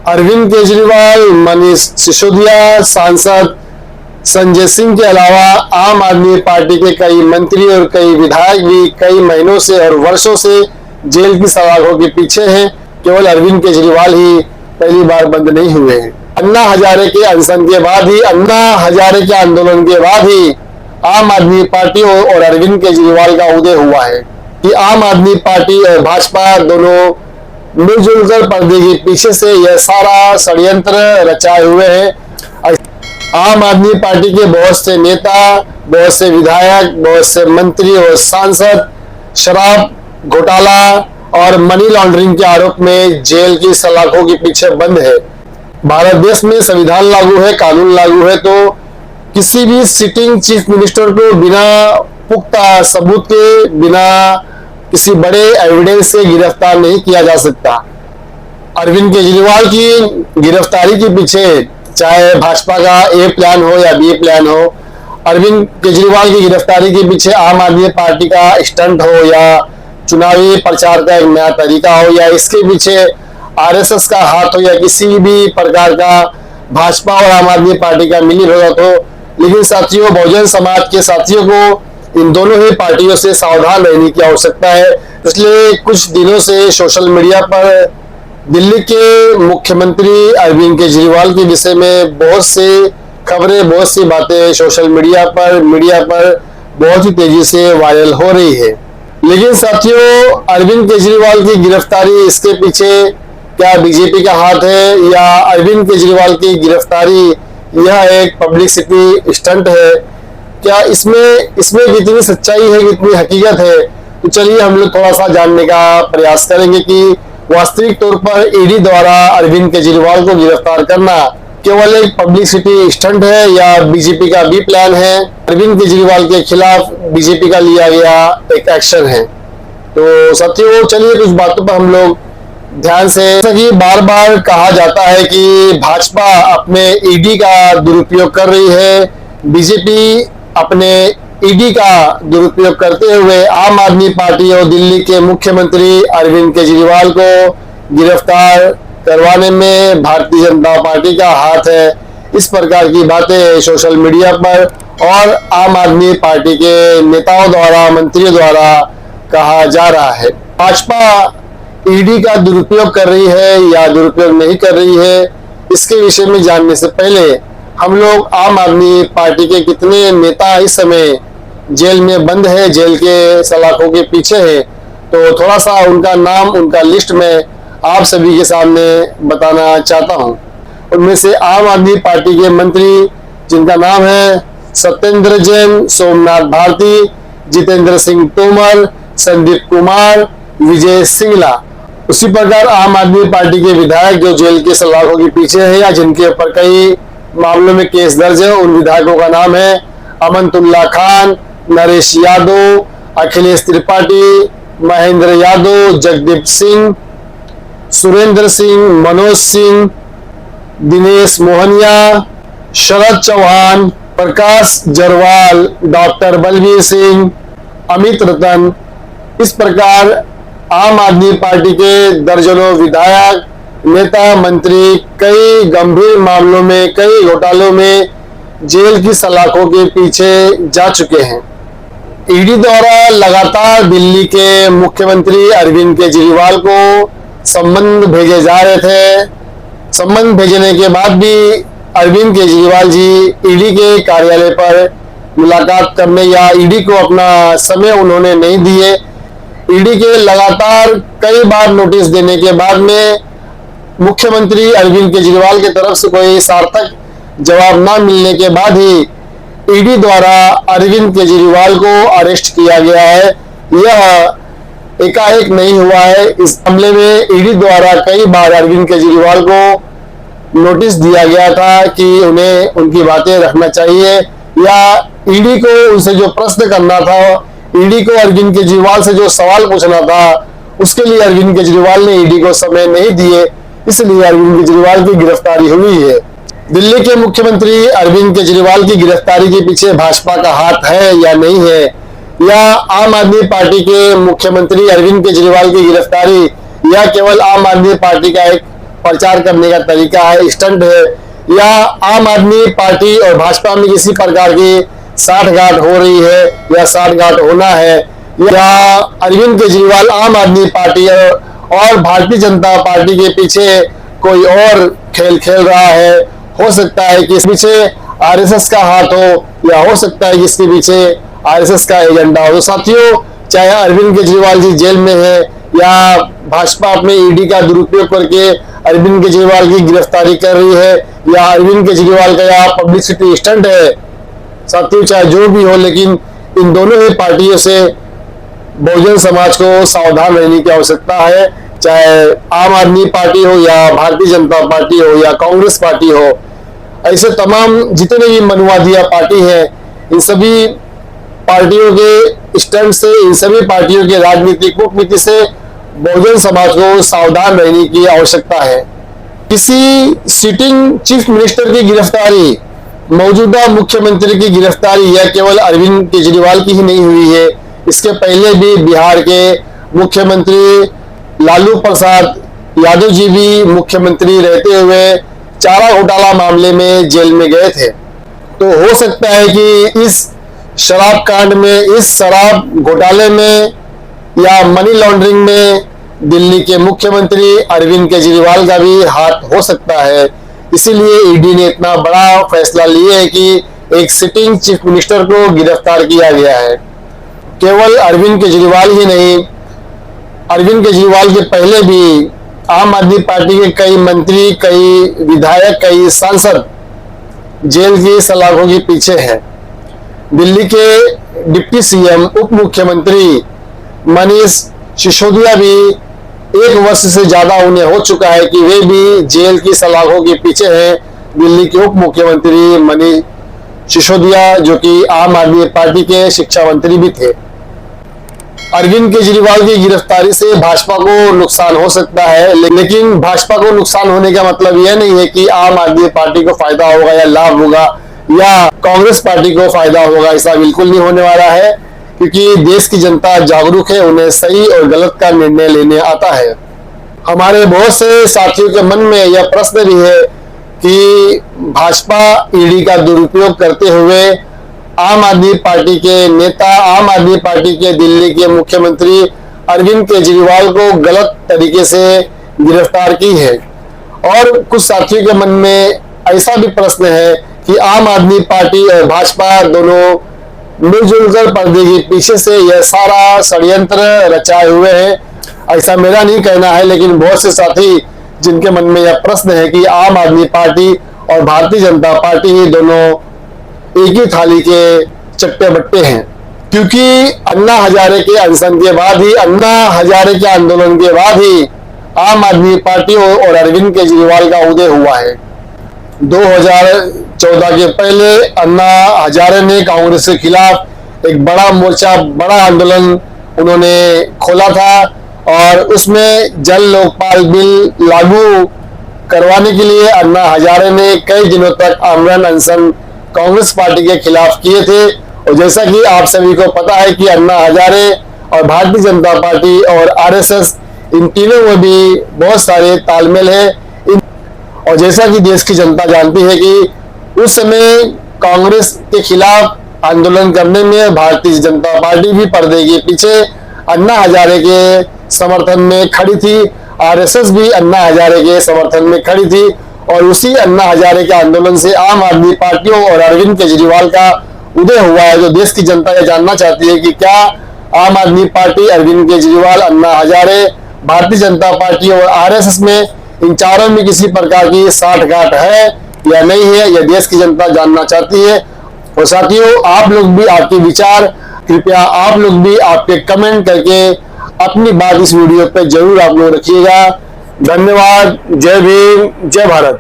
अरविंद केजरीवाल, मनीष सिसोदिया, सांसद संजय सिंह के अलावा आम आदमी पार्टी के कई मंत्री और कई विधायक भी कई महीनों से और वर्षों से जेल की सलाखों के पीछे हैं। केवल अरविंद केजरीवाल ही पहली बार बंद नहीं हुए हैं। अन्ना हजारे के अनशन के बाद ही, अन्ना हजारे के आंदोलन के बाद ही आम आदमी पार्टी और अरविंद केजरीवाल का उदय हुआ है कि आम आदमी पार्टी और भाजपा दोनों मिलजुल कर पर्दे के पीछे से यह सारा षड्यंत्र रचाए हुए हैं। आम आदमी पार्टी के बहुत से नेता, बहुत से विधायक, बहुत से मंत्री और सांसद शराब घोटाला और मनी लॉन्ड्रिंग के आरोप में जेल की सलाखों के पीछे बंद है। भारत देश में संविधान लागू है, कानून लागू है, तो किसी भी सिटिंग चीफ मिनिस्टर को बिना पुख्ता सबूत के, बिना किसी बड़े एविडेंस से गिरफ्तार नहीं किया जा सकता। अरविंद केजरीवाल की गिरफ्तारी के पीछे चाहे भाजपा का ए प्लान हो या बी प्लान हो, अरविंद केजरीवाल की गिरफ्तारी के पीछे आम आदमी पार्टी का स्टंट हो या चुनावी प्रचार का एक नया तरीका हो या इसके पीछे आरएसएस का हाथ हो या किसी भी प्रकार का भाजपा और आम आदमी पार्टी का मिलीभगत हो, लेकिन साथियों, बहुजन समाज के साथियों को इन दोनों ही पार्टियों से सावधान रहने की आवश्यकता है। इसलिए कुछ दिनों से सोशल मीडिया पर दिल्ली के मुख्यमंत्री अरविंद केजरीवाल के विषय में बहुत सी खबरें, बहुत सी बातें सोशल मीडिया पर बहुत ही तेजी से वायरल हो रही है। लेकिन साथियों, अरविंद केजरीवाल की गिरफ्तारी, इसके पीछे क्या बीजेपी का हाथ है या अरविंद केजरीवाल की गिरफ्तारी यह एक पब्लिसिटी स्टंट है? क्या इसमें कितनी सच्चाई है, कितनी हकीकत है? तो चलिए हम लोग थोड़ा सा जानने का प्रयास करेंगे कि वास्तविक तौर पर ईडी द्वारा अरविंद केजरीवाल को गिरफ्तार करना केवल एक पब्लिसिटी स्टंट है या बीजेपी का बी प्लान है, अरविंद केजरीवाल के खिलाफ बीजेपी का लिया गया एक एक्शन है। तो साथियों, चलिए कुछ बातों पर हम लोग ध्यान से, जैसा कि बार बार कहा जाता है कि भाजपा अपने ईडी का दुरुपयोग कर रही है, बीजेपी अपने ईडी का दुरुपयोग करते हुए आम आदमी पार्टी और दिल्ली के मुख्यमंत्री अरविंद केजरीवाल को गिरफ्तार करवाने में भारतीय जनता पार्टी का हाथ है। इस प्रकार की बातें सोशल मीडिया पर और आम आदमी पार्टी के नेताओं द्वारा, मंत्रियों द्वारा कहा जा रहा है। भाजपा ईडी का दुरुपयोग कर रही है या दुरुपयोग नहीं कर रही है, इसके विषय में जानने से पहले हम लोग आम आदमी पार्टी के कितने नेता इस समय जेल में बंद है, जेल के सलाखों के पीछे है, तो थोड़ा सा उनका नाम, उनका लिस्ट में आप सभी के सामने बताना चाहता हूं। उनमें से आम आदमी पार्टी के मंत्री जिनका नाम है सत्येंद्र जैन, सोमनाथ भारती, जितेंद्र सिंह तोमर, संदीप कुमार, विजय सिंगला। उसी प्रकार आम आदमी पार्टी के विधायक जो जेल के सलाखों के पीछे है या जिनके ऊपर कई मामलों में केस दर्ज है, उन विधायकों का नाम है अमनतुल्ला खान, नरेश यादव, अखिलेश त्रिपाठी, महेंद्र यादव, जगदीप सिंह, सुरेंद्र सिंह, मनोज सिंह, दिनेश मोहनिया, शरद चौहान, प्रकाश जरवाल, डॉक्टर बलबीर सिंह, अमित रतन। इस प्रकार आम आदमी पार्टी के दर्जनों विधायक, नेता, मंत्री कई गंभीर मामलों में, कई घोटालों में जेल की सलाखों के पीछे जा चुके हैं। ईडी द्वारा लगातार दिल्ली के मुख्यमंत्री अरविंद केजरीवाल को संबंध भेजे जा रहे थे। संबंध भेजने के बाद भी अरविंद केजरीवाल जी ईडी के कार्यालय पर मुलाकात करने या ईडी को अपना समय उन्होंने नहीं दिए। ईडी के लगातार कई बार नोटिस देने के बाद में मुख्यमंत्री अरविंद केजरीवाल की तरफ से कोई सार्थक जवाब न मिलने के बाद ही ईडी द्वारा अरविंद केजरीवाल को अरेस्ट किया गया है। यह एकाएक नहीं हुआ है। इस मामले में ईडी द्वारा कई बार अरविंद केजरीवाल को नोटिस दिया गया था कि उन्हें उनकी बातें रखना चाहिए या ईडी को उनसे जो प्रश्न करना था, ईडी को अरविंद केजरीवाल से जो सवाल पूछना था, उसके लिए अरविंद केजरीवाल ने ईडी को समय नहीं दिए, इसलिए अरविंद केजरीवाल की गिरफ्तारी हुई है। दिल्ली के मुख्यमंत्री अरविंद केजरीवाल की गिरफ्तारी के पीछे भाजपा का हाथ है या नहीं है, या आम आदमी पार्टी के मुख्यमंत्री अरविंद केजरीवाल की गिरफ्तारी या केवल आम आदमी पार्टी का एक प्रचार करने का तरीका है, स्टंट है, या आम आदमी पार्टी और भाजपा में किसी प्रकार की साठगांठ हो रही है या साठगांठ होना है, या अरविंद केजरीवाल आम आदमी पार्टी और भारतीय जनता पार्टी के पीछे कोई और खेल खेल रहा है। हो सकता है कि इसके पीछे आरएसएस का हाथ हो, या हो सकता है कि इसके पीछे आरएसएस का एजेंडा हो। तो साथियों, चाहे अरविंद केजरीवाल जी जेल में है या भाजपा अपने ईडी का दुरुपयोग करके अरविंद केजरीवाल की गिरफ्तारी कर रही है, या अरविंद केजरीवाल का यह पब्लिसिटी स्टंट है, साथियों चाहे जो भी हो, लेकिन इन दोनों ही पार्टियों से बहुजन समाज को सावधान रहने की आवश्यकता है। चाहे आम आदमी पार्टी हो या भारतीय जनता पार्टी हो या कांग्रेस पार्टी हो, ऐसे तमाम जितने भी मनुवादिया पार्टी है, इन सभी पार्टियों के स्टंट से, इन सभी पार्टियों के राजनीतिक कूटनीति से बहुजन समाज को सावधान रहने की आवश्यकता है। किसी सिटिंग चीफ मिनिस्टर की गिरफ्तारी, मौजूदा मुख्यमंत्री की गिरफ्तारी यह केवल अरविंद केजरीवाल की ही नहीं हुई है। इसके पहले भी बिहार के मुख्यमंत्री लालू प्रसाद यादव जी भी मुख्यमंत्री रहते हुए चारा घोटाला मामले में जेल में गए थे। तो हो सकता है कि इस शराब कांड में, इस शराब घोटाले में या मनी लॉन्ड्रिंग में दिल्ली के मुख्यमंत्री अरविंद केजरीवाल का भी हाथ हो सकता है। इसीलिए ईडी ने इतना बड़ा फैसला लिया है कि एक सिटिंग चीफ मिनिस्टर को गिरफ्तार किया गया है। केवल अरविंद केजरीवाल ही नहीं, अरविंद केजरीवाल के पहले भी आम आदमी पार्टी के कई मंत्री, कई विधायक, कई सांसद जेल की सलाखों के पीछे हैं। दिल्ली के डिप्टी सीएम, उप मुख्यमंत्री मनीष सिसोदिया भी 1 वर्ष से ज्यादा उन्हें हो चुका है कि वे भी जेल की सलाखों के पीछे हैं। दिल्ली के उप मुख्यमंत्री मनीष सिसोदिया, जो कि आम आदमी पार्टी के शिक्षा मंत्री भी थे। अरविंद केजरीवाल की गिरफ्तारी से भाजपा को नुकसान हो सकता है, लेकिन भाजपा को नुकसान होने का मतलब यह नहीं है कि आम आदमी पार्टी को फायदा होगा या लाभ होगा, या कांग्रेस पार्टी को फायदा होगा। ऐसा बिल्कुल नहीं होने वाला है, क्योंकि देश की जनता जागरूक है, उन्हें सही और गलत का निर्णय लेने आता है। हमारे बहुत से साथियों के मन में यह प्रश्न भी है कि भाजपा ईडी का दुरुपयोग करते हुए आम आदमी पार्टी के नेता, आम आदमी पार्टी के दिल्ली के मुख्यमंत्री अरविंद केजरीवाल को गलत तरीके से गिरफ्तार की है। और कुछ साथियों के मन में ऐसा भी प्रश्न है कि आम आदमी पार्टी और भाजपा दोनों मिलजुल कर पर्दे के पीछे से यह सारा षड्यंत्र रचाए हुए हैं। ऐसा मेरा नहीं कहना है, लेकिन बहुत से साथी जिनके मन में यह प्रश्न है कि आम आदमी पार्टी और भारतीय जनता पार्टी ही दोनों एक ही थाली के चट्टे बट्टे हैं। क्योंकि अन्ना हजारे के अनशन के बाद ही, अन्ना हजारे के आंदोलन के बाद ही आम आदमी पार्टी और अरविंद केजरीवाल का उदय हुआ है। 2014 के पहले अन्ना हजारे ने कांग्रेस के खिलाफ एक बड़ा मोर्चा, बड़ा आंदोलन उन्होंने खोला था, और उसमें जल लोकपाल बिल लागू करवाने के लिए अन्ना हजारे ने कई दिनों तक आमरण अनशन कांग्रेस पार्टी के खिलाफ किए थे। और जैसा कि आप सभी को पता है कि अन्ना हजारे और भारतीय जनता पार्टी और आरएसएस, इन तीनों में भी बहुत सारे तालमेल है। और जैसा कि देश की जनता जानती है कि उस समय कांग्रेस के खिलाफ आंदोलन करने में भारतीय जनता पार्टी भी पर्दे के पीछे अन्ना हजारे के समर्थन में खड़ी थी, आरएसएस भी अन्ना हजारे के समर्थन में खड़ी थी। और उसी अन्ना हजारे के आंदोलन से आम आदमी पार्टियों और अरविंद केजरीवाल का उदय हुआ है। जो देश की जनता ये जानना चाहती है कि क्या आम आदमी पार्टी, अरविंद केजरीवाल, अन्ना हजारे, भारतीय जनता पार्टी और आरएसएस में, इन चारों में किसी प्रकार की साठगांठ है या नहीं है, यह देश की जनता जानना चाहती है। और साथियों, आप लोग भी आपके विचार, कृपया आप लोग भी आपके कमेंट करके अपनी बात इस वीडियो पे जरूर आप लोग रखिएगा। धन्यवाद। जय भीम, जय भारत।